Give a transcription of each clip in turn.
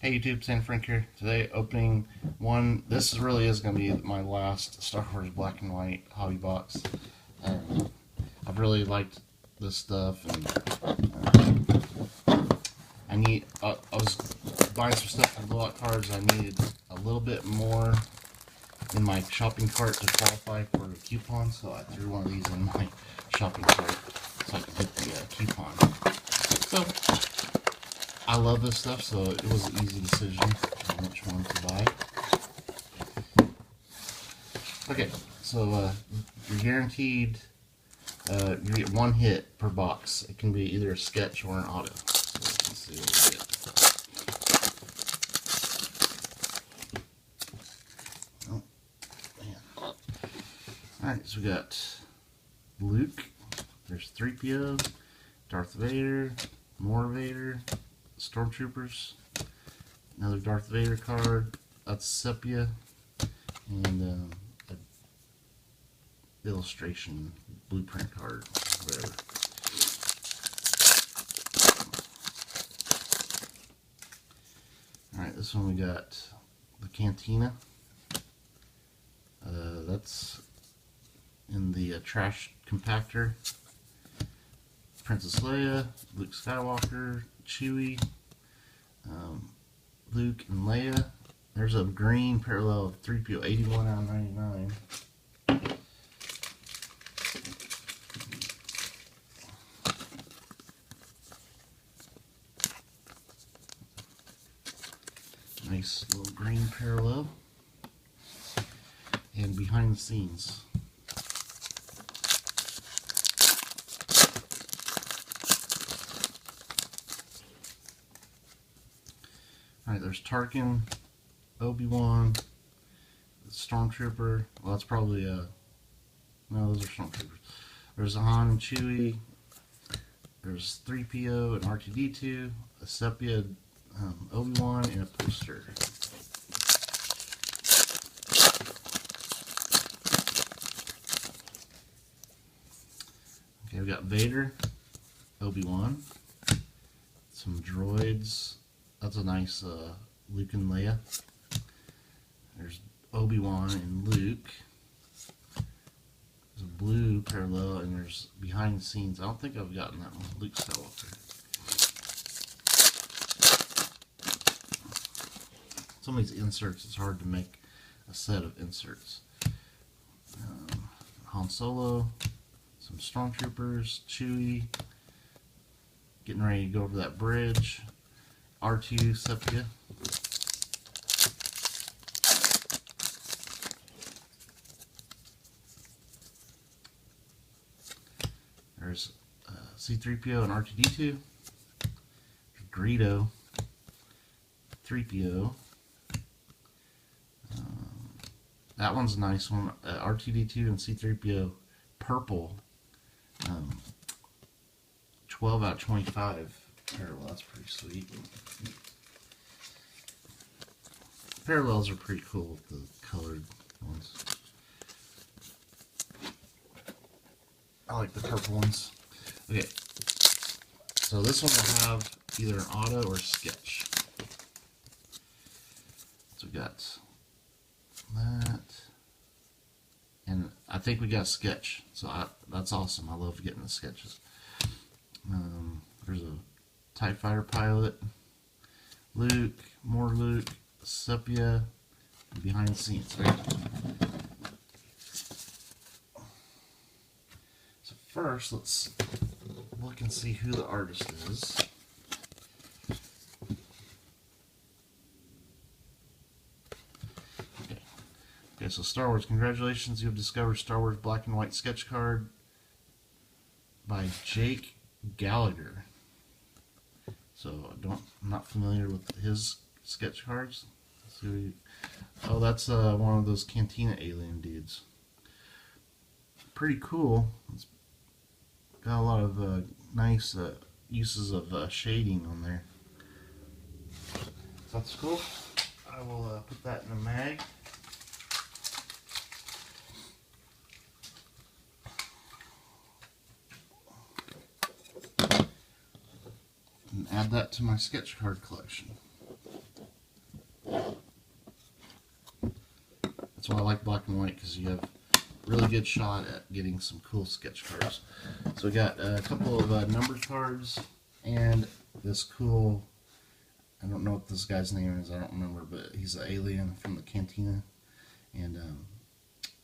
Hey YouTube, San Frank here. Today opening one. This really is going to be my last Star Wars Black and White hobby box. I've really liked this stuff, and I was buying some stuff for blowout cards. I needed a little bit more in my shopping cart to qualify for the coupon, so I threw one of these in my shopping cart so I could get the coupon. So I love this stuff, so it was an easy decision on which one to buy. Okay, so you're guaranteed you get one hit per box. It can be either a sketch or an auto. So let's see what we get. Oh, man. Alright, so we got Luke, there's 3PO, Darth Vader, more Vader, Stormtroopers, another Darth Vader card, that's Sepia, and a illustration blueprint card, whatever. Alright, this one we got the Cantina. That's in the trash compactor. Princess Leia, Luke Skywalker, Chewie, Luke and Leia. There's a green parallel of 3PO, 81 out of 99. Nice little green parallel. And behind the scenes. Alright, there's Tarkin, Obi-Wan, Stormtrooper. Well, that's probably no, those are Stormtroopers. There's Han and Chewie. There's 3PO and R2-D2, a Sepia, Obi-Wan, and a poster. Okay, we got Vader, Obi-Wan, some droids. That's a nice Luke and Leia. There's Obi-Wan and Luke. There's a blue parallel, and there's behind the scenes. I don't think I've gotten that one. Luke Skywalker. Some of these inserts, it's hard to make a set of inserts. Han Solo, some Stormtroopers, Chewie, getting ready to go over that bridge. R2 Sepia. There's C-3PO and R2-D2. Greedo, 3PO. That one's a nice one. R2-D2 and C-3PO purple. 12 out of 25 parallel. That's pretty sweet. Parallels are pretty cool with the colored ones. I like the purple ones. Okay, so this one will have either an auto or a sketch. So we got that, and I think we got a sketch. So that's awesome. I love getting the sketches. There's a TIE Fighter pilot, Luke, more Luke, Sepia, behind the scenes. Right? So first, let's look and see who the artist is. Okay, so Star Wars. Congratulations, you have discovered Star Wars Black and White sketch card by Jake Gallagher. So I'm not familiar with his sketch cards. Oh, that's one of those Cantina alien dudes. Pretty cool. It's got a lot of nice uses of shading on there. So that's cool. I will put that in a mag. And add that to my sketch card collection. That's why I like black and white, because you have really good shot at getting some cool sketch cards. So we got a couple of numbered cards and this cool, I don't know what this guy's name is, I don't remember, but he's an alien from the Cantina. And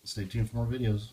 stay tuned for more videos.